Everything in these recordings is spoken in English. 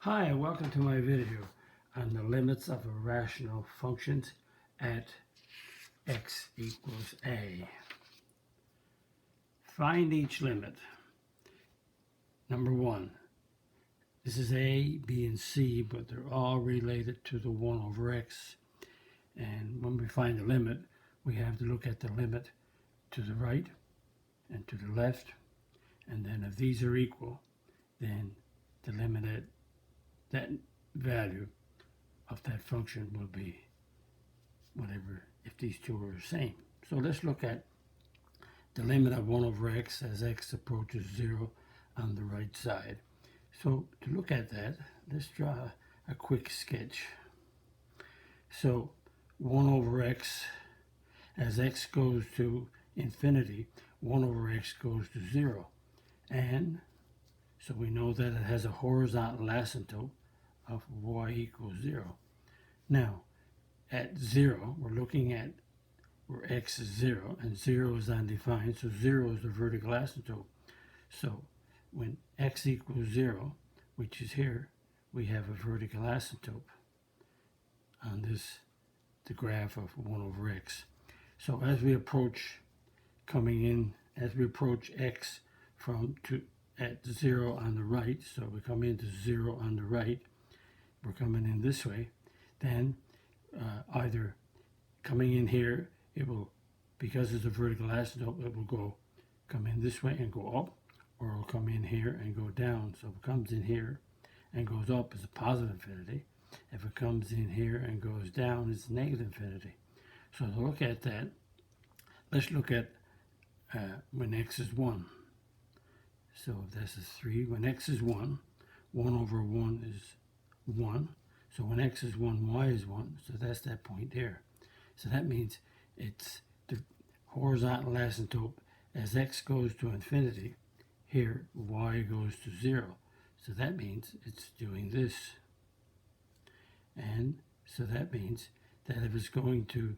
Hi, and welcome to my video on the limits of irrational functions at x equals a. Find each limit. Number one, this is a, b, and c, but they're all related to the 1 over x. And when we find the limit, we have to look at the limit to the right and to the left. And then if these are equal, then the limit at that value of that function will be whatever if these two are the same. So let's look at the limit of 1 over x as x approaches 0 on the right side. So to look at that, let's draw a quick sketch. So 1 over x, as x goes to infinity, 1 over x goes to 0. And so we know that it has a horizontal asymptote of y equals 0. Now, at 0, we're looking at where x is 0, and 0 is undefined, so 0 is the vertical asymptote. So when x equals 0, which is here, we have a vertical asymptote on the graph of 1 over x. So as we approach x at 0 on the right, so we come into 0 on the right, we're coming in this way, then either coming in here, it will, because it's a vertical asymptote, it will come in this way and go up, or it will come in here and go down. So if it comes in here and goes up, it's a positive infinity. If it comes in here and goes down, it's a negative infinity. So to look at that, let's look at when x is 1. So if this is 3, when x is 1, 1 over 1 is 1. So when x is 1, y is 1. So that's that point there. So that means it's the horizontal asymptote as x goes to infinity. Here, y goes to 0. So that means it's doing this. And so that means that if it's going to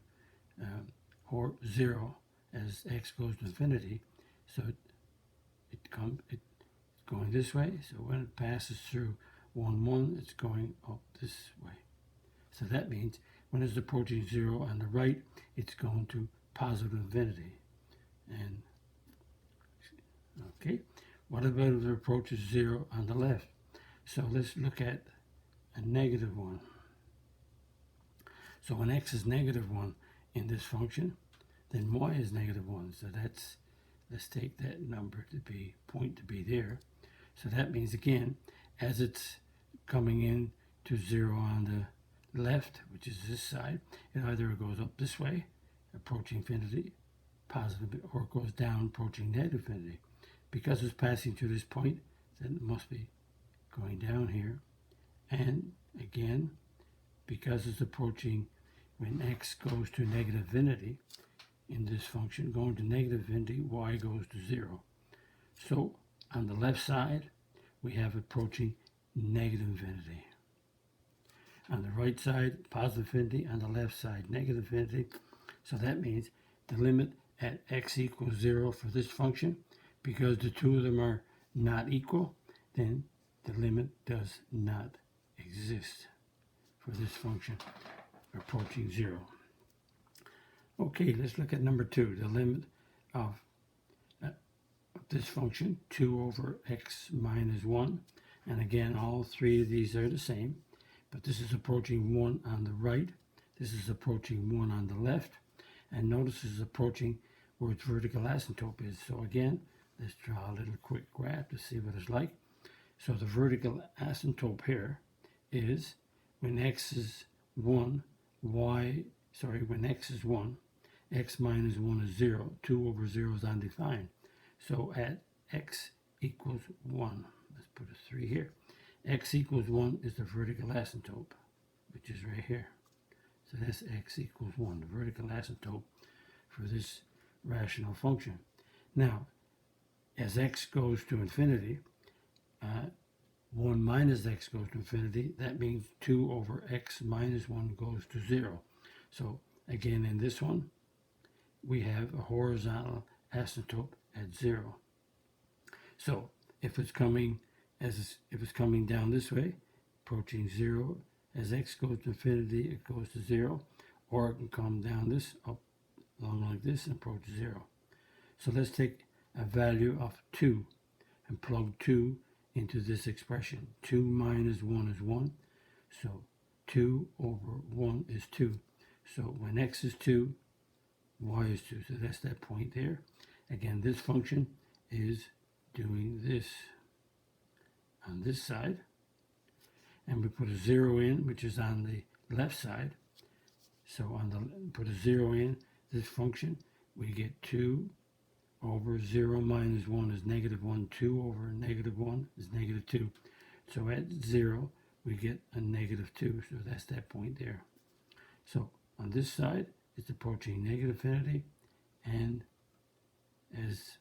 0 as x goes to infinity, so it's going this way. So when it passes through 1, 1, it's going up this way. So that means when it's approaching 0 on the right, it's going to positive infinity. And okay, what about if it approaches 0 on the left? So let's look at a negative 1. So when x is negative 1 in this function, then y is negative 1. So let's take that number to be, point to be there. So that means, again, as it's coming in to 0 on the left, which is this side, it either goes up this way, approaching infinity, positive, or it goes down, approaching negative infinity. Because it's passing through this point, then it must be going down here. And again, because it's approaching when x goes to negative infinity in this function, going to negative infinity, y goes to 0. So on the left side, we have approaching negative infinity. On the right side, positive infinity. On the left side, negative infinity. So that means the limit at x equals 0 for this function, because the two of them are not equal, then the limit does not exist for this function approaching 0. Okay, let's look at number 2, the limit of this function, 2 over x minus 1. And again, all three of these are the same, but this is approaching 1 on the right, this is approaching 1 on the left, and notice this is approaching where its vertical asymptote is. So again, let's draw a little quick graph to see what it's like. So the vertical asymptote here is when x is 1, when x is 1, x minus 1 is 0, 2 over 0 is undefined. So at x equals 1, let's put a 3 here, x equals 1 is the vertical asymptote, which is right here. So that's x equals 1, the vertical asymptote for this rational function. Now, as x goes to infinity, 1 minus x goes to infinity. That means 2 over x minus 1 goes to 0. So again, in this one, we have a horizontal asymptote at 0. So if it's coming down this way, approaching 0. As x goes to infinity, it goes to 0. Or it can come down this, up along like this, and approach 0. So let's take a value of 2 and plug 2 into this expression. 2 minus 1 is 1. So 2 over 1 is 2. So when x is 2, y is 2. So that's that point there. Again, this function is doing this on this side. And we put a 0 in, which is on the left side. So on the put a 0 in this function, we get 2 over 0 minus 1 is negative 1. 2 over negative 1 is negative 2. So at 0, we get a negative 2. So that's that point there. So on this side, it's approaching negative infinity. And as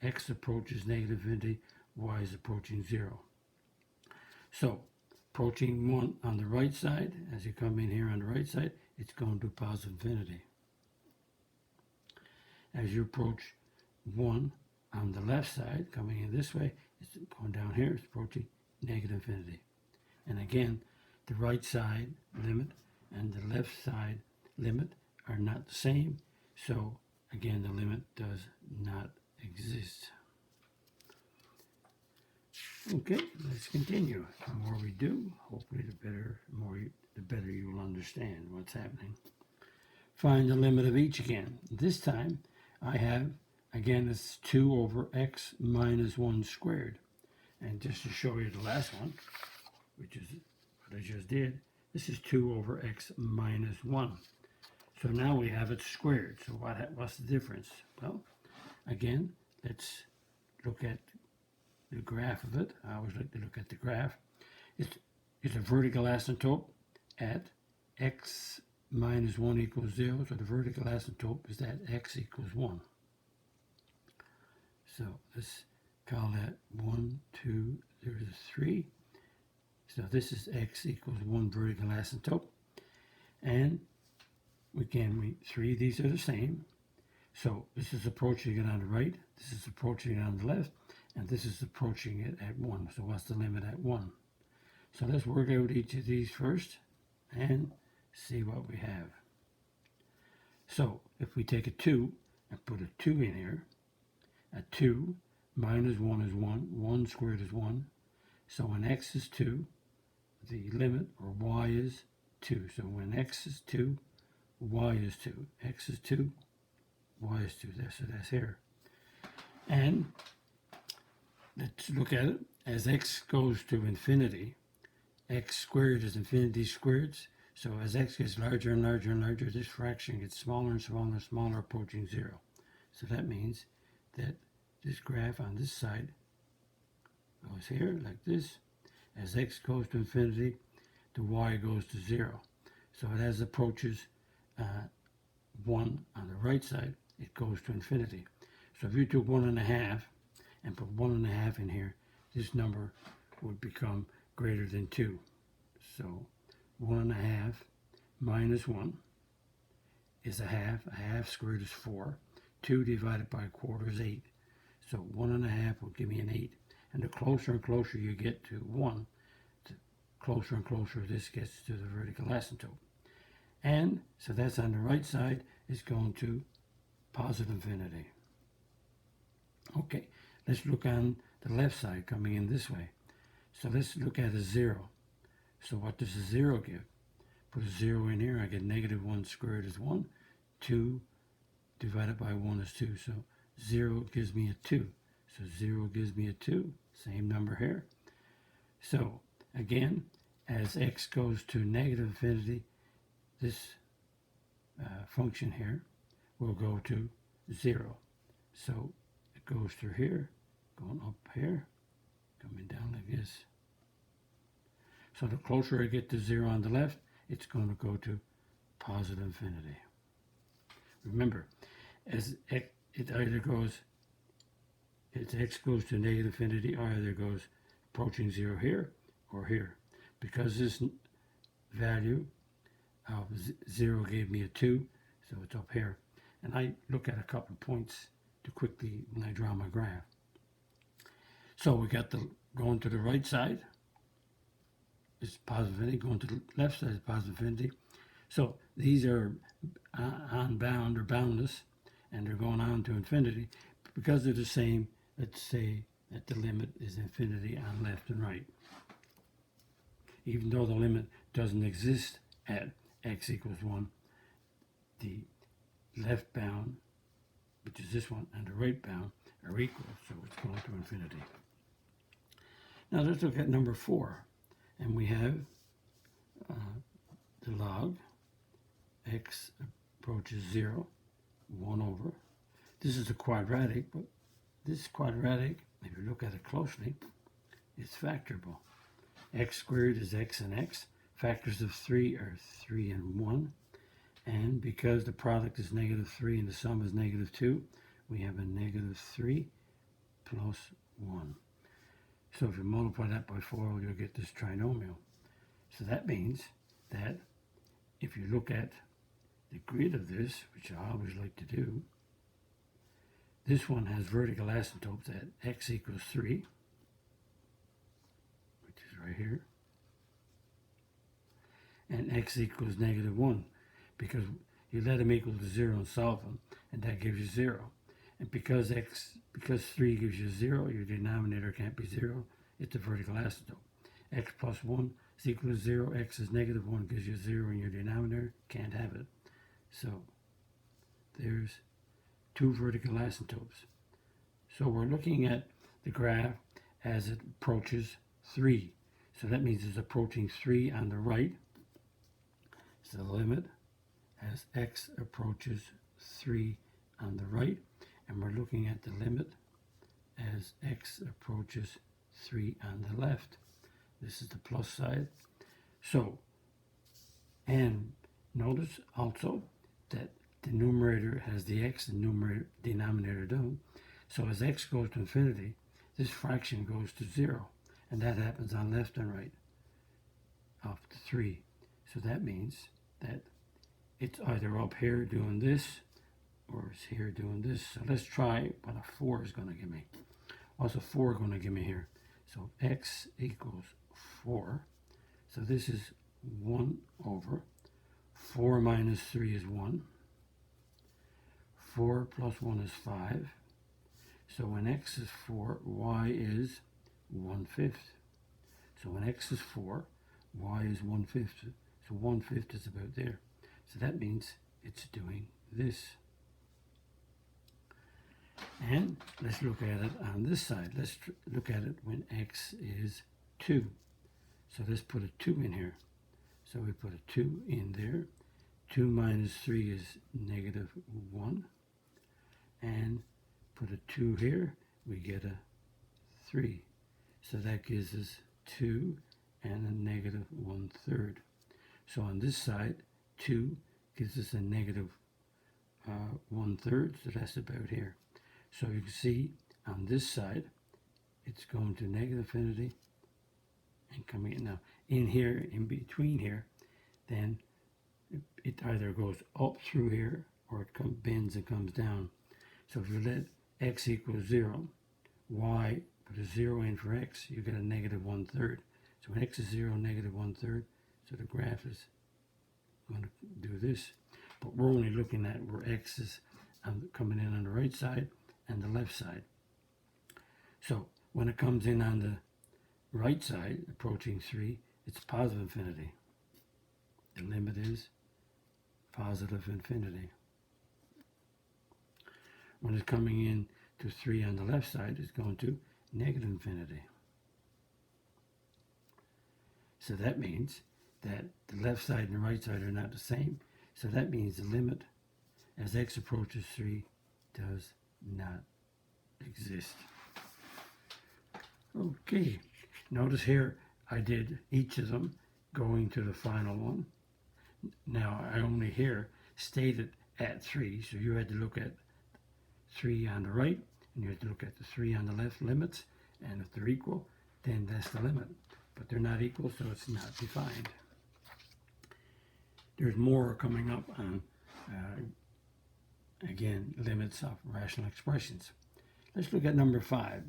x approaches negative infinity, y is approaching 0. So approaching 1 on the right side, as you come in here on the right side, it's going to positive infinity. As you approach 1 on the left side, coming in this way, it's going down here, it's approaching negative infinity. And again, the right side limit and the left side limit are not the same. So again, the limit does not exist. Okay, let's continue. The more we do, hopefully the better you will understand what's happening. Find the limit of each again. This time I have, again, it's 2 over x minus 1 squared. And just to show you the last one, which is what I just did, this is 2 over x minus 1. So now we have it squared. So what's the difference? Well, again, let's look at the graph of it. I always like to look at the graph. It's a vertical asymptote at x minus 1 equals 0. So the vertical asymptote is that x equals 1. So let's call that 1, 2, there's a 3. So this is x equals 1 vertical asymptote. And again, 3, these are the same. So this is approaching it on the right, this is approaching it on the left, and this is approaching it at 1. So what's the limit at 1? So let's work out each of these first and see what we have. So if we take a 2 and put a 2 in here, a 2 minus 1 is 1. 1 squared is 1. So when x is 2, the limit, or y is 2. So when x is 2, y is 2. X is 2, y is 2. So that's here. And let's look at it. As x goes to infinity, x squared is infinity squared. So as x gets larger and larger and larger, this fraction gets smaller and smaller and smaller, approaching 0. So that means that this graph on this side goes here like this. As x goes to infinity, the y goes to 0. So as it approaches 1 on the right side, it goes to infinity. So if you took 1.5 and put 1.5 in here, this number would become greater than 2. So 1.5 minus 1 is a half. A half squared is 4. 2 divided by a quarter is 8. So 1.5 will give me an 8. And the closer and closer you get to 1, the closer and closer this gets to the vertical asymptote. And so that's on the right side, is going to positive infinity. Okay, let's look on the left side coming in this way. So let's look at a 0. So what does a 0 give? Put a 0 in here, I get negative 1 squared is 1. 2 divided by 1 is 2. So 0 gives me a 2. So 0 gives me a 2. Same number here. So again, as x goes to negative infinity, this function here will go to 0. So it goes through here, going up here, coming down like this. So the closer I get to 0 on the left, it's going to go to positive infinity. Remember, as x, it either goes, as x goes to negative infinity, either goes approaching 0 here or here. Because this value of 0 gave me a 2, so it's up here. And I look at a couple of points to quickly when I draw my graph. So we got the going to the right side. is positive infinity, going to the left side is positive infinity. So these are unbound or boundless, and they're going on to infinity. Because they're the same, let's say that the limit is infinity on left and right. Even though the limit doesn't exist at x equals 1, the left bound, which is this one, and the right bound are equal, so it's going to infinity. Now let's look at number 4, and we have the log x approaches 0, 1 over. This is a quadratic, but this quadratic, if you look at it closely, is factorable. X squared is x and x. Factors of 3 are 3 and 1. And because the product is -3 and the sum is -2, we have a -3 plus 1. So if you multiply that by 4, you'll get this trinomial. So that means that if you look at the grid of this, which I always like to do, this one has vertical asymptotes at x equals 3, which is right here, and x equals -1, because you let them equal to 0 and solve them, and that gives you 0. And because 3 gives you 0, your denominator can't be 0, it's a vertical asymptote. X plus 1 is equal to 0, x is -1 gives you 0 in your denominator, can't have it. So there's 2 vertical asymptotes. So we're looking at the graph as it approaches 3. So that means it's approaching 3 on the right. So the limit as x approaches 3 on the right. And we're looking at the limit as x approaches 3 on the left. This is the plus side. So, and notice also that the numerator has the x and denominator don't. So as x goes to infinity, this fraction goes to 0. And that happens on left and right of the 3. So that means that it's either up here doing this or it's here doing this. So let's try what a 4 is going to give me. What's a 4 going to give me here? So x equals 4. So this is 1 over 4 minus 3 is 1. 4 plus 1 is 5. So when x is 4, y is 1/5. So when x is 4, y is 1/5. So 1/5 is about there. So that means it's doing this. And let's look at it on this side. Let's look at it when x is 2. So let's put a 2 in here. So we put a 2 in there. 2 minus 3 is -1. And put a 2 here, we get a 3. So that gives us 2 and a -1/3. So on this side, 2 gives us a -1/3, so that's about here. So you can see on this side, it's going to -infinity and coming in now. In here, in between here, then it either goes up through here or it bends and comes down. So if you let x equals 0, y, put a 0 in for x, you get a -1/3. So when x is 0, -1/3, so the graph is going to do this. But we're only looking at where x is coming in on the right side and the left side. So when it comes in on the right side, approaching 3, it's positive infinity. The limit is positive infinity. When it's coming in to 3 on the left side, it's going to -infinity. So that means that the left side and the right side are not the same. So that means the limit as x approaches 3 does not exist. Okay, notice here I did each of them going to the final one. Now I only here stated at 3, so you had to look at 3 on the right and you have to look at the 3 on the left limits, and if they're equal, then that's the limit. But they're not equal, so it's not defined. There's more coming up on, again, limits of rational expressions. Let's look at number 5.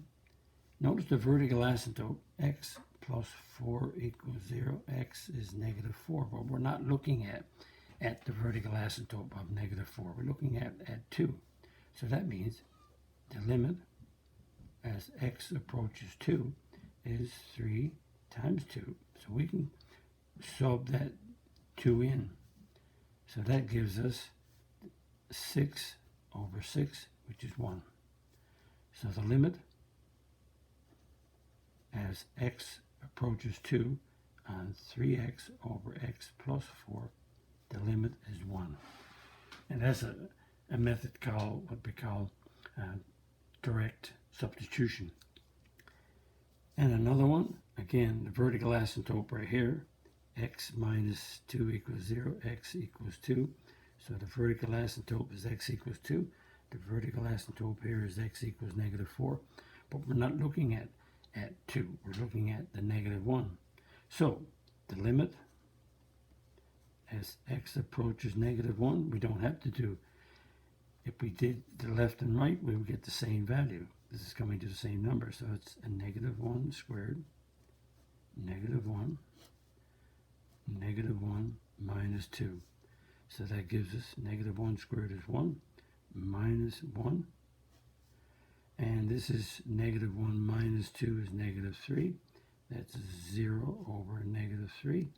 Notice the vertical asymptote x plus 4 equals 0, x is negative 4. But we're not looking at the vertical asymptote of negative 4. We're looking at 2. So that means the limit as x approaches 2 is 3 times 2. So we can sub that 2 in. So that gives us 6 over 6, which is 1. So the limit as x approaches 2 on 3x over x plus 4, the limit is 1. And that's a method called what we call direct substitution. And another one, again, the vertical asymptote right here, x minus 2 equals 0, x equals 2. So the vertical asymptote is x equals 2. The vertical asymptote here is x equals negative 4. But we're not looking at 2. We're looking at the negative 1. So the limit as x approaches negative 1, we don't have to do. If we did the left and right, we would get the same value. This is coming to the same number. So it's a negative 1 squared, negative 1, negative 1 minus 2. So that gives us negative 1 squared is 1, minus 1. And this is negative 1 minus 2 is negative 3. That's 0 over negative 3.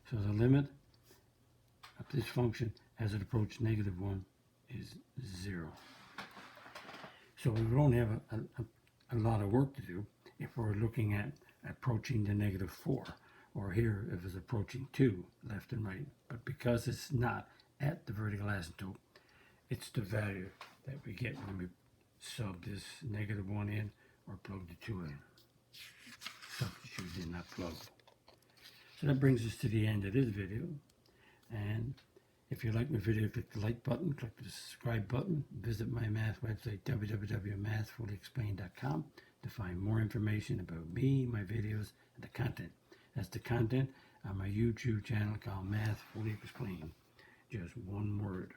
So the limit of this function as it approaches negative 1 is 0. So we don't have a lot of work to do if we're looking at approaching the negative 4, or here if it's approaching 2, left and right. But because it's not at the vertical asymptote, it's the value that we get when we sub this negative 1 in or plug the 2 in. Substitute in, not plug. So that brings us to the end of this video. And if you like my video, click the like button, click the subscribe button, visit my math website, www.mathfullyexplained.com, to find more information about me, my videos, and the content. That's the content on my YouTube channel called Math Fully Explained. Just one word.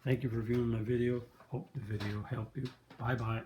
Thank you for viewing my video. Hope the video helped you. Bye-bye.